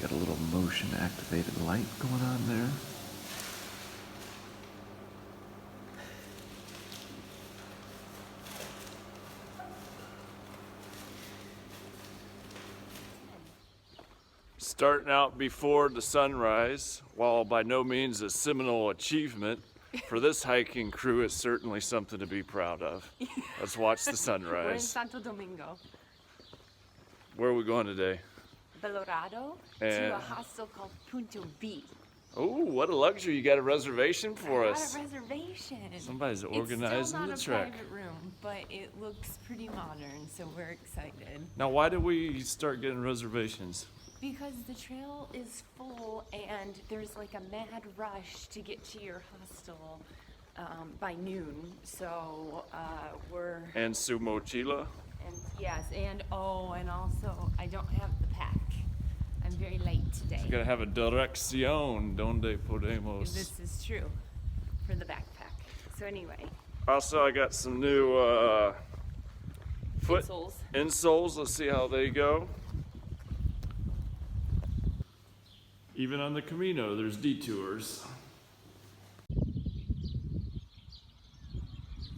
Got a little motion activated light going on there. Starting out before the sunrise, while by no means a seminal achievement, for this hiking crew, it's certainly something to be proud of. Let's watch the sunrise. We're in Santo Domingo. Where are we going today? Belorado to a hostel called Punto B. Oh, what a luxury. You got a reservation for us. I got a reservation. Somebody's organizing it's still the not trek. a private room, but it looks pretty modern, so we're excited. Now, why did we start getting reservations? Because the trail is full and there's like a mad rush to get to your hostel by noon. So we're... And su mochila? And yes, and also I don't have the pack. I'm very late today. You gotta have a dirección donde podemos. This is true for the backpack. So anyway. Also, I got some new foot insoles. Let's see how they go. Even on the Camino, there's detours.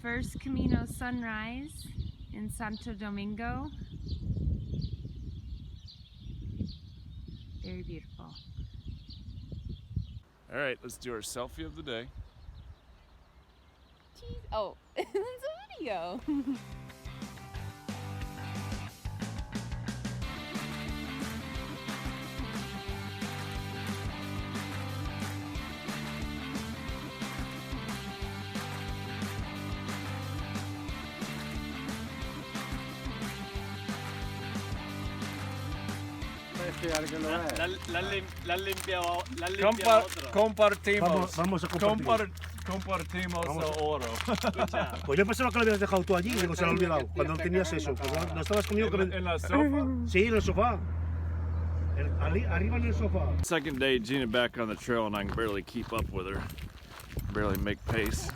First Camino sunrise in Santo Domingo. Very beautiful. All right, let's do our selfie of the day. Jeez. Oh, that's a video. La limpiado Compartimos. Vamos a compartir. Compartimos Vamos. el oro. Pues yo pensaba que lo habías dejado tú allí, digo, se lo he olvidado. Cuando tenías eso, pues no estabas conmigo. ¿En la sofa? Sí, en el sofá. Arriba en el sofá. Second day, Gina back on the trail, and I can barely keep up with her. Barely make pace.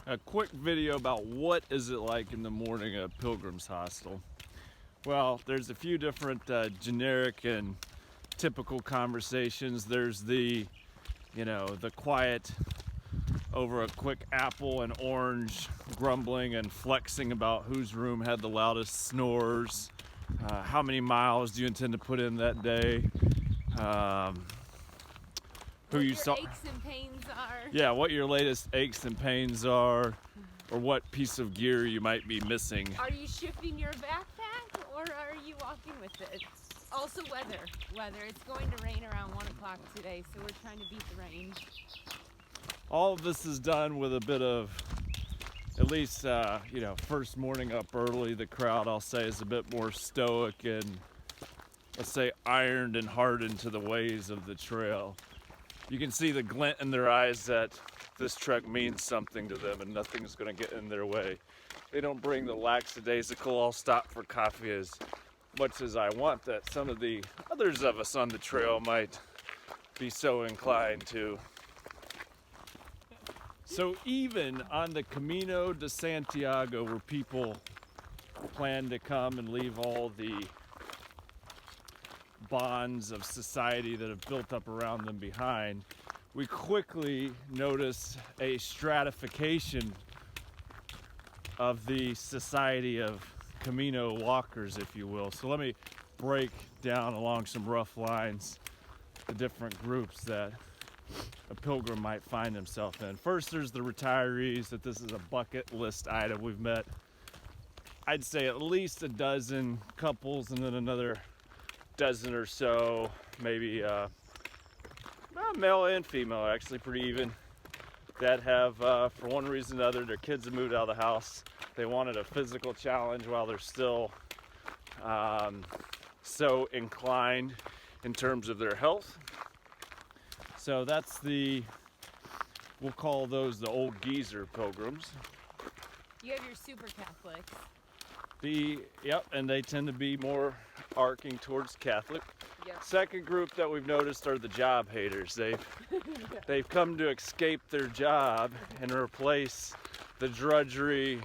A quick video about what is it like in the morning at Pilgrim's Hostel. Well, there's a few different generic and typical conversations. There's the, the quiet over a quick apple and orange grumbling and flexing about whose room had the loudest snores. How many miles do you intend to put in that day? Who you saw? Aches and pains are. Yeah, what your latest aches and pains are, or what piece of gear you might be missing. Are you shifting your backpack or are you walking with it? Also weather. It's going to rain around 1 o'clock today, so we're trying to beat the rain. All of this is done with a bit of, at least, first morning up early. The crowd, I'll say, is a bit more stoic and, let's say, ironed and hardened to the ways of the trail. You can see the glint in their eyes that this trek means something to them and nothing's going to get in their way. They don't bring the lackadaisical, I'll stop for coffee as much as I want that some of the others of us on the trail might be so inclined to. So even on the Camino de Santiago, where people plan to come and leave all the bonds of society that have built up around them behind, we quickly notice a stratification of the society of Camino walkers, if you will. So let me break down along some rough lines the different groups that a pilgrim might find himself in. First, there's the retirees, that this is a bucket list item. We've met, I'd say, at least a dozen couples, and then another dozen or so, maybe male and female, actually pretty even, that have, for one reason or another, their kids have moved out of the house. They wanted a physical challenge while they're still so inclined in terms of their health. So that's we'll call those the old geezer pilgrims. You have your super Catholics. And they tend to be more arcing towards Catholic. Yep. Second group that we've noticed are the job haters. They've come to escape their job and replace the drudgery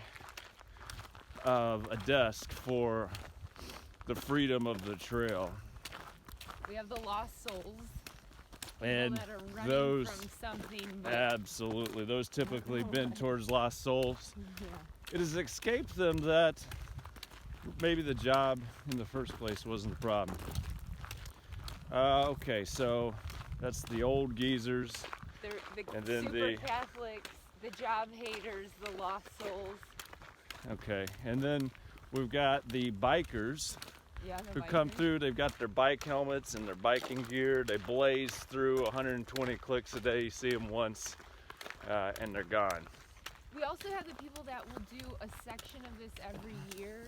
of a desk for the freedom of the trail. We have the lost souls. And People that are running those, from something. absolutely, those typically bend towards lost souls. Yeah. It has escaped them that maybe the job in the first place wasn't the problem. Okay, so that's the old geezers. The And then super the- Catholics, the job haters, the lost souls. Okay, and then we've got the bikers Yeah, who come through. They've got their bike helmets and their biking gear. They blaze through 120 clicks a day. You see them once and they're gone. We also have the people that will do a section of this every year.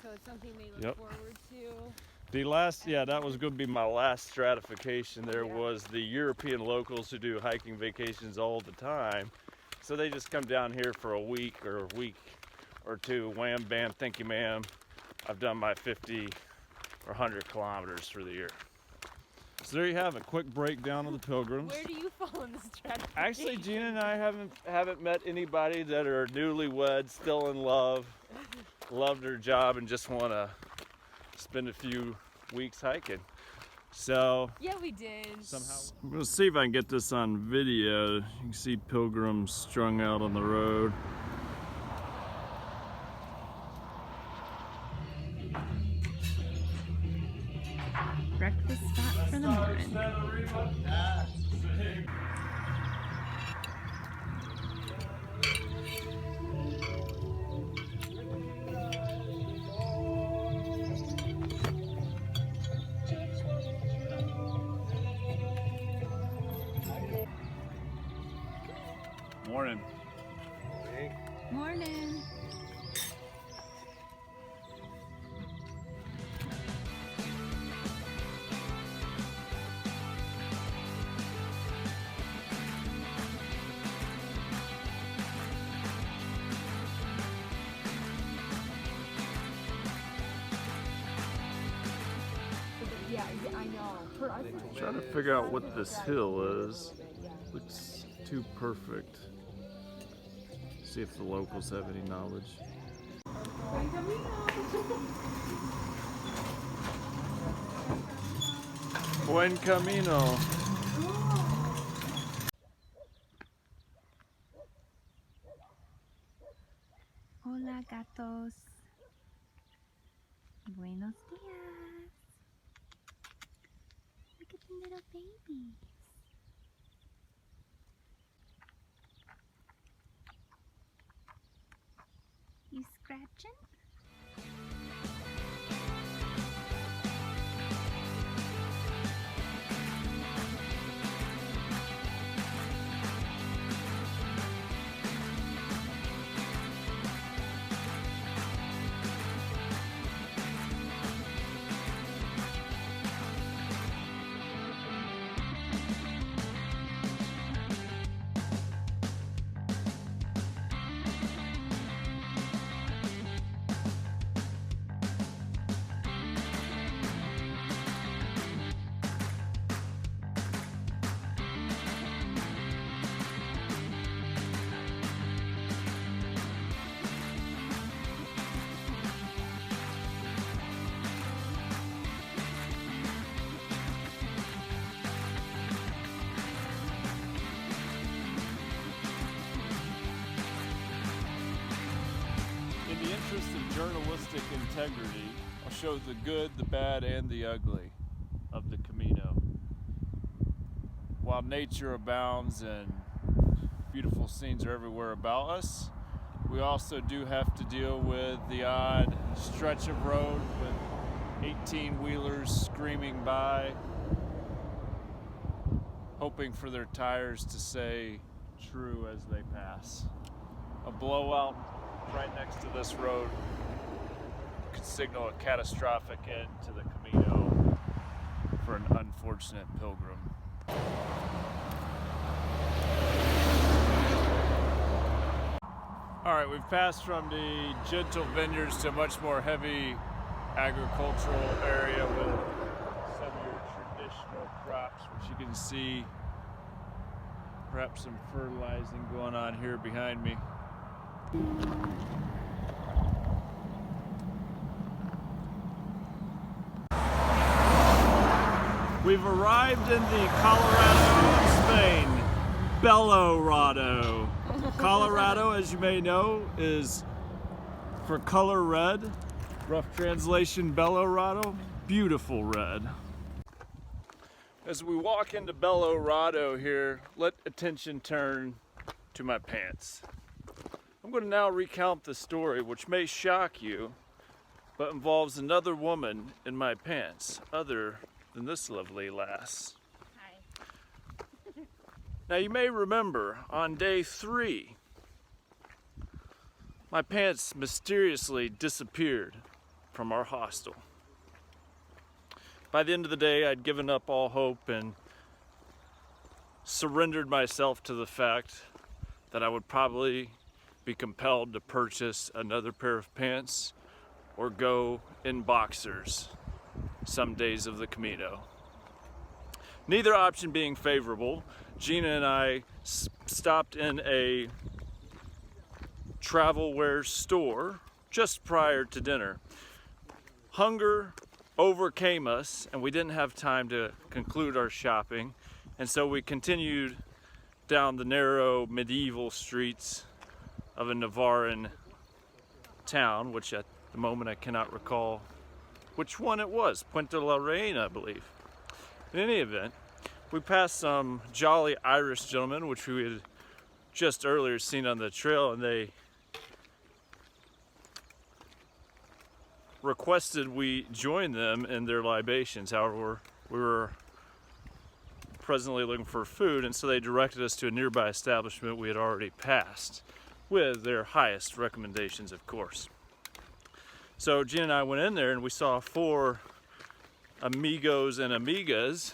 So it's something they look Yep. forward to. The last, yeah, that was going to be my last stratification. There Yeah. was the European locals who do hiking vacations all the time. So they just come down here for a week or two. Wham, bam, thank you, ma'am. I've done my 50 or 100 kilometers for the year. So there you have it. Quick breakdown of the pilgrims. Where do you fall in the stratification? Actually, Gina and I haven't met anybody that are newlyweds, still in love, love their job, and just want to spend a few weeks hiking. So Yeah, we did. somehow I'm gonna see if I can get this on video. You can see pilgrims strung out on the road. Breakfast spot for the morning. Morning. Morning. Yeah, I know. For us, Trying to figure out what this hill is. Looks too perfect. See if the locals have any knowledge. Buen Camino. Hola, gatos. Buenos días. Look at the little babies. You scratching? In the interest of journalistic integrity, I'll show the good, the bad, and the ugly of the Camino. While nature abounds and beautiful scenes are everywhere about us, we also do have to deal with the odd stretch of road with 18-wheelers screaming by, hoping for their tires to say true as they pass. A blowout right next to this road could signal a catastrophic end to the Camino for an unfortunate pilgrim. All right, we've passed from the gentle vineyards to a much more heavy agricultural area with some of your traditional crops, which you can see perhaps some fertilizing going on here behind me. We've arrived in the Colorado of Spain, Belorado. Colorado, as you may know, is for color red. Rough translation, Belorado, beautiful red. As we walk into Belorado here, let attention turn to my pants. I'm going to now recount the story, which may shock you, but involves another woman in my pants, other than this lovely lass. Hi. Now you may remember, on day 3, my pants mysteriously disappeared from our hostel. By the end of the day, I'd given up all hope and surrendered myself to the fact that I would probably be compelled to purchase another pair of pants or go in boxers some days of the Camino. Neither option being favorable, Gina and I stopped in a travel wear store just prior to dinner. Hunger overcame us and we didn't have time to conclude our shopping, and so we continued down the narrow medieval streets of a Navarran town, which at the moment I cannot recall which one it was. Puente la Reina, I believe. In any event, we passed some jolly Irish gentlemen, which we had just earlier seen on the trail, and they requested we join them in their libations. However, we were presently looking for food, and so they directed us to a nearby establishment we had already passed, with their highest recommendations, of course. So Gina and I went in there and we saw 4 amigos and amigas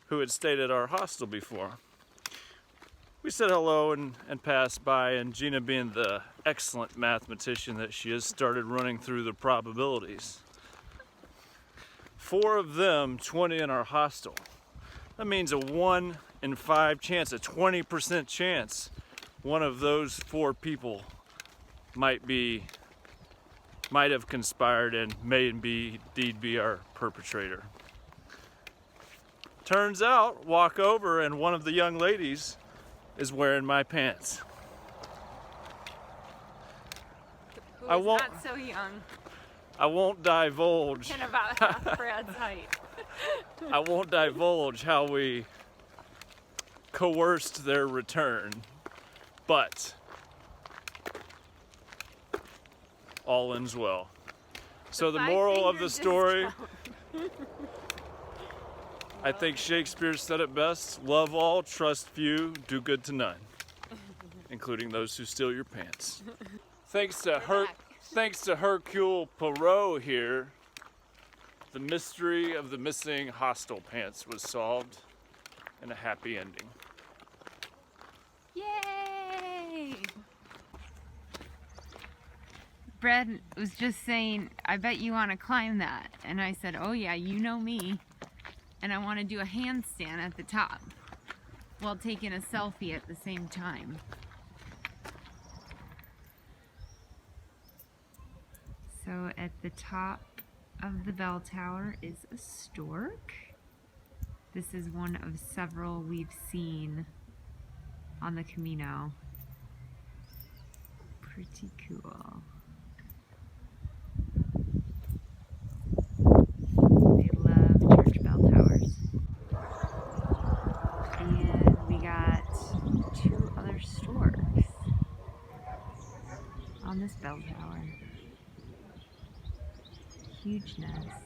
who had stayed at our hostel before. We said hello and passed by, and Gina, being the excellent mathematician that she is, started running through the probabilities. 4 of them, 20 in our hostel. That means a 1 in 5 chance, a 20% chance one of those 4 people might have conspired and may indeed be our perpetrator. Turns out, walk over and one of the young ladies is wearing my pants. Who I is won't- not so young I won't divulge. and about half Brad's height. I won't divulge how we coerced their return, but all ends well. So the moral of the story, I think Shakespeare said it best: love all, trust few, do good to none, including those who steal your pants. Thanks to Hercule Poirot here, the mystery of the missing hostel pants was solved, and a happy ending. Yay! Brad was just saying, I bet you want to climb that. And I said, oh yeah, you know me. And I want to do a handstand at the top while taking a selfie at the same time. So at the top of the bell tower is a stork. This is one of several we've seen on the Camino. Pretty cool. They love church bell towers. And we got 2 other storks on this bell tower. Huge nest.